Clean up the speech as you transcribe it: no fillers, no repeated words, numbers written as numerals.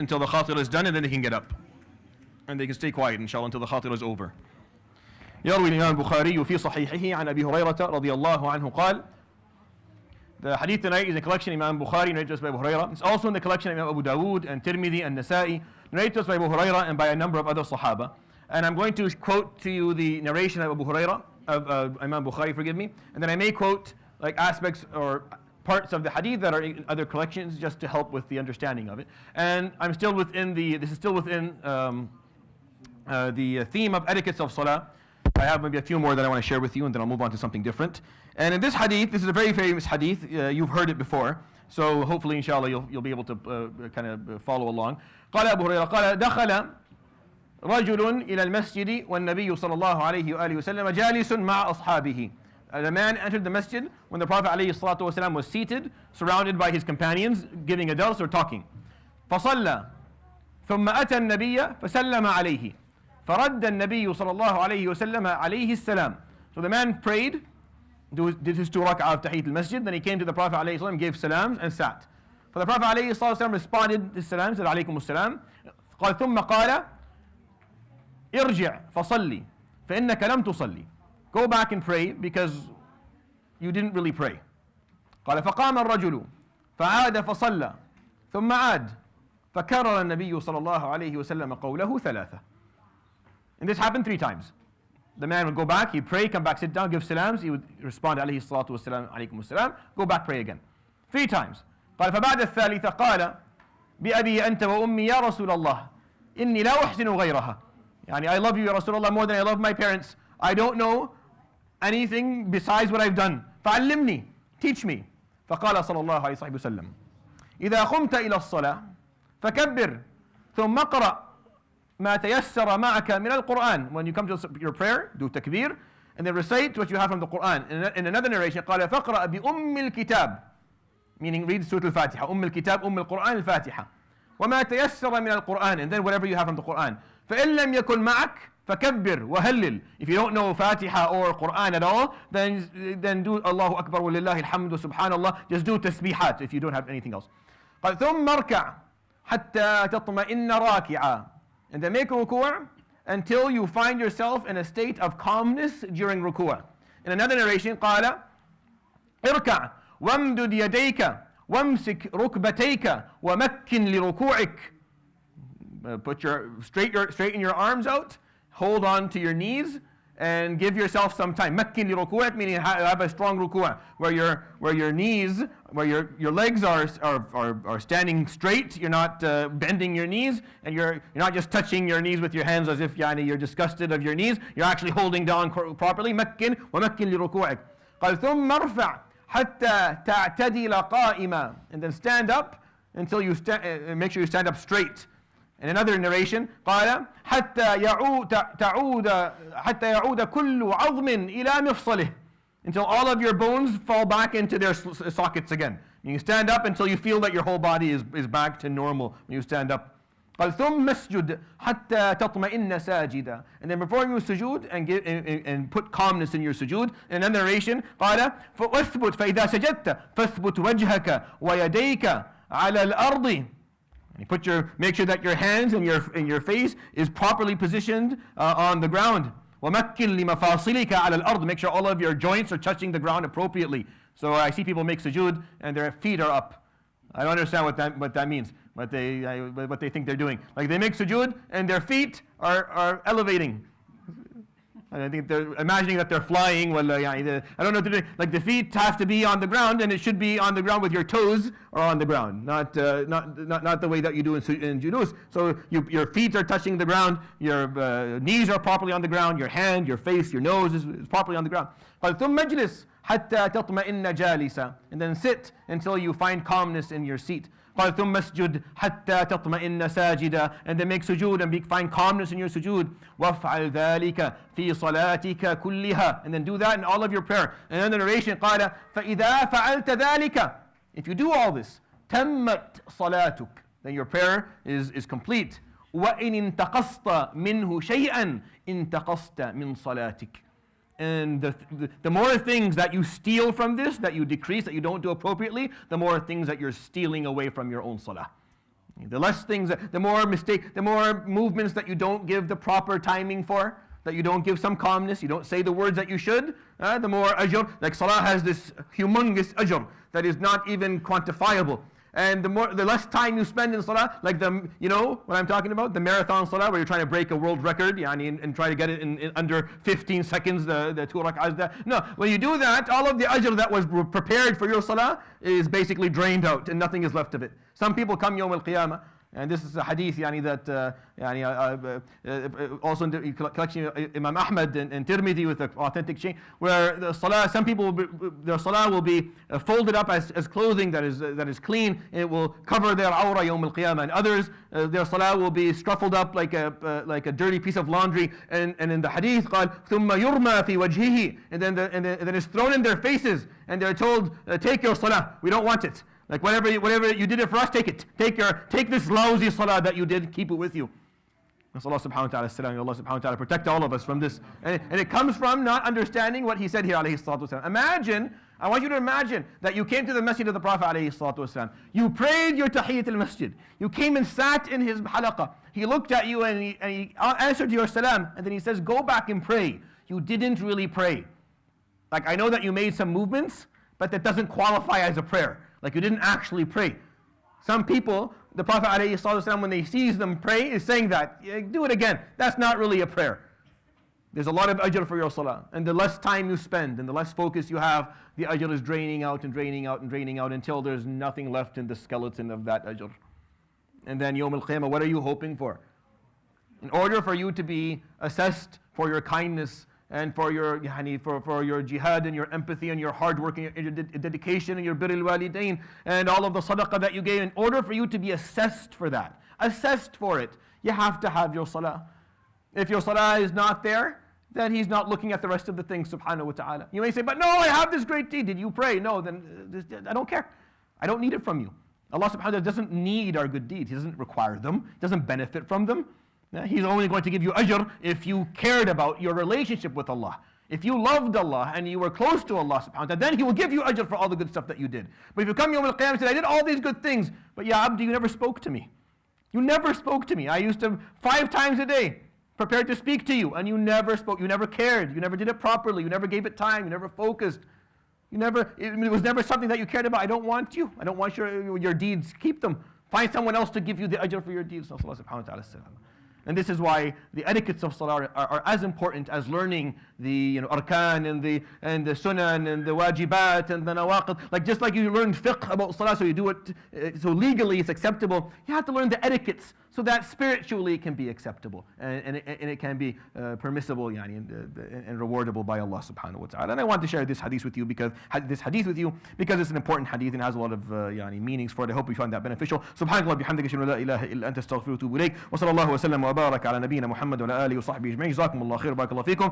until the Khaterah is done, and then they can get up. And they can stay quiet, inshallah, until the Khaterah is over. يروي الإمام البخاري في صحيحه عن أبي هريرة رضي الله عنه قال. The hadith tonight is a collection of Imam Bukhari, narrated to us by Abu Hurairah. It's also in the collection of Imam Abu Dawood and Tirmidhi and Nasa'i, narrated to us by Abu Hurairah and by a number of other Sahaba. And I'm going to quote to you the narration of Abu Hurairah, of Imam Bukhari, forgive me. And then I may quote like aspects or parts of the hadith that are in other collections just to help with the understanding of it. And I'm still within this is still within the theme of etiquettes of Salah. I have maybe a few more that I want to share with you, and then I'll move on to something different. And in this hadith, this is a very famous hadith. You've heard it before, so hopefully, inshallah, you'll be able to kind of follow along. قال أبو هريرة قال دخل رجل إلى المسجد والنبي صلى الله عليه وآله وسلم جالس مع أصحابه. The man entered the masjid when the Prophet عليه الصلاة والسلام was seated, surrounded by his companions, giving a dars or talking. فصلى ثم أتى النبي فسلم عليه. فرد النبي صلى الله عليه وسلم عليه السلام. So the man prayed, did his 2 rak'ah of Tahiyyat al-Masjid, then he came to the Prophet عليه السلام, gave salams and sat. For the Prophet عليه السلام responded to salam, said عليكم السلام. قال ثم قال ارجع فصلي فإنك لم تصلي. Go back and pray because you didn't really pray. قال فقام الرجل فعاد فصلى ثم عاد فكرر النبي صلى الله عليه وسلم قوله ثلاثا. And this happened 3 times. The man would go back, he'd pray, come back, sit down, give salams, he would respond عليه الصلاة والسلام عليكم السلام, go back, pray again. 3 times. قال فبعد الثالثة قال بأبي أنت وأمي يا رسول الله إني لا أحسن غيرها. يعني I love you يا رسول الله more than I love my parents. I don't know anything besides what I've done. فعلمني, teach me. فقال صلى الله عليه وسلم إذا قمت إلى الصلاة فكبر ثم اقرأ ما تيسر معك من القرآن. When you come to your prayer, do takbir and then recite what you have from the Quran. In another narration قال فقرأ بأم الكتاب, meaning read Surah Al-Fatiha. أم الكتاب, أم القرآن, الفاتحة. وما تيسر من القرآن, and then whatever you have from the Quran. فإن لم يكن معك فكبر وهلل. If you don't know Fatiha or Quran at all, then do Allahu Akbar ولله الحمد subhanallah. Just do tasbihat if you don't have anything else. قال ثم اركع حتى تطمئن راكعا. And then make ruku' until you find yourself in a state of calmness during ruku'. In another narration, قال اركع وامدد يديك وامسك ركبتيك ومكن لركوعك. Put straighten your arms out, hold on to your knees, and give yourself some time. مكن لركوعك, meaning have a strong ruku', where your knees, where your legs are standing straight. You're not bending your knees, and you're not just touching your knees with your hands as if you're disgusted of your knees. You're actually holding down properly. مكن ومكن لركوعك. قال ثم ارفع حتى تعتدل قائما. And then stand up until you make sure you stand up straight. In another narration, قال حتى يعود كل عظم إلى مفصله. Until all of your bones fall back into their sockets again. You stand up until you feel that your whole body is back to normal when you stand up. قال ثم اسجد حتى تطمئن ساجدا. And then before you sujood and put calmness in your sujood. In another narration, قال فاثبت فإذا سجدت فاثبت وجهك ويديك على الأرض. Make sure that your hands and your face is properly positioned on the ground. وَمَكِّنْ لِمَفَاصِلِكَ عَلَى الْأَرْضِ. Make sure all of your joints are touching the ground appropriately. So I see people make sujood and their feet are up. I don't understand what that means, what they think they're doing. Like they make sujood and their feet are elevating. I think they're imagining that they're flying. Well, I don't know what they're doing. Like the feet have to be on the ground, and it should be on the ground with your toes are on the ground, not the way that you do in julus. So your feet are touching the ground, your knees are properly on the ground, your hand, your face, your nose is properly on the ground. ثم اجلس حتى تطمئن جالسا. And then sit until you find calmness in your seat. قال ثم اسجد حتى تطمئن ساجدا. And then make sujood and find calmness in your sujood. وافعل ذلك في صلاتك كلها. And then do that in all of your prayer. And then the narration قال فإذا فعلت ذلك. If you do all this, تمت صلاتك. Then your prayer is complete. وإن انتقصت منه شيئا انتقصت من صلاتك. And the more things that you steal from this, that you decrease, that you don't do appropriately, the more things that you're stealing away from your own salah. The less things, the more movements that you don't give the proper timing for, that you don't give some calmness, you don't say the words that you should, the more ajr. Like Salah has this humongous ajr that is not even quantifiable. And the less time you spend in Salah, like you know what I'm talking about? The marathon Salah where you're trying to break a world record, and try to get it in under 15 seconds, the 2 rak'ahs. No, when you do that, all of the ajr that was prepared for your Salah is basically drained out and nothing is left of it. Some people come Yawm al-Qiyamah, and this is a hadith that also in the collection of Imam Ahmad and Tirmidhi with an authentic chain, where the Salah, some people, their Salah will be folded up as clothing that is clean, and it will cover their awrah Yawm al-Qiyamah, and others, their Salah will be struffled up like a dirty piece of laundry, and in the hadith, قال ثم يرمى في وجهه, and then it's thrown in their faces, and they're told, take your Salah, we don't want it. Like whatever you did it for us, take it. Take this lousy Salah that you did, keep it with you. Allah subhanahu wa ta'ala, السلام, Allah subhanahu wa ta'ala protect all of us from this. And it comes from not understanding what he said here, عليه الصلاة والسلام. I want you to imagine that you came to the masjid of the Prophet عليه الصلاة والسلام. You prayed your tahiyyat al-masjid. You came and sat in his halaqah. He looked at you and he answered your salam, and then he says, go back and pray. You didn't really pray. Like, I know that you made some movements, but that doesn't qualify as a prayer. Like, you didn't actually pray. Some people, the Prophet ﷺ, when he sees them pray, is saying that, do it again. That's not really a prayer. There's a lot of ajr for your salah. And the less time you spend and the less focus you have, the ajr is draining out and draining out and draining out until there's nothing left in the skeleton of that ajr. And then Yawm al-Qiyamah, what are you hoping for? In order for you to be assessed for your kindness and for your jihad and your empathy and your hard work and your dedication and your birr al-walidain and all of the sadaqah that you gave, in order for you to be assessed for that, assessed for it, you have to have your salah. If your salah is not there, then he's not looking at the rest of the things, subhanahu wa ta'ala. You may say, but no, I have this great deed. Did you pray? No, then I don't care. I don't need it from you. Allah subhanahu wa ta'ala doesn't need our good deeds. He doesn't require them. He doesn't benefit from them. He's only going to give you ajr if you cared about your relationship with Allah. If you loved Allah and you were close to Allah subhanahu wa ta'ala, then He will give you ajr for all the good stuff that you did. But if you come Yawm al-Qiyamah and say, I did all these good things, but ya abdi, you never spoke to me. You never spoke to me. I used to 5 times a day prepare to speak to you, and you never spoke, you never cared, you never did it properly, you never gave it time, you never focused. It was never something that you cared about. I don't want you. I don't want your deeds. Keep them. Find someone else to give you the ajr for your deeds. Allah subhanahu wa ta'ala. And this is why the etiquettes of Salah are as important as learning the arkan and the sunan and the wajibat and the nawaqid. Like just like you learn fiqh about Salah, so you do it so legally it's acceptable. You have to learn the etiquettes so that spiritually it can be acceptable and it can be permissible and rewardable by Allah subhanahu wa ta'ala. And I want to share this hadith with you because it's an important hadith and has a lot of meanings for it. I hope you find that beneficial. Subhanallah bihamdika ashhadu an la ilaha illa anta astaghfiruka wa atubu ilayk. Wa sallallahu wa sallam wa barak ala nabiyyina Muhammad wa ala alihi wa sahbihi ajma'in. Jazakumullahu khair, barakallahu feekum.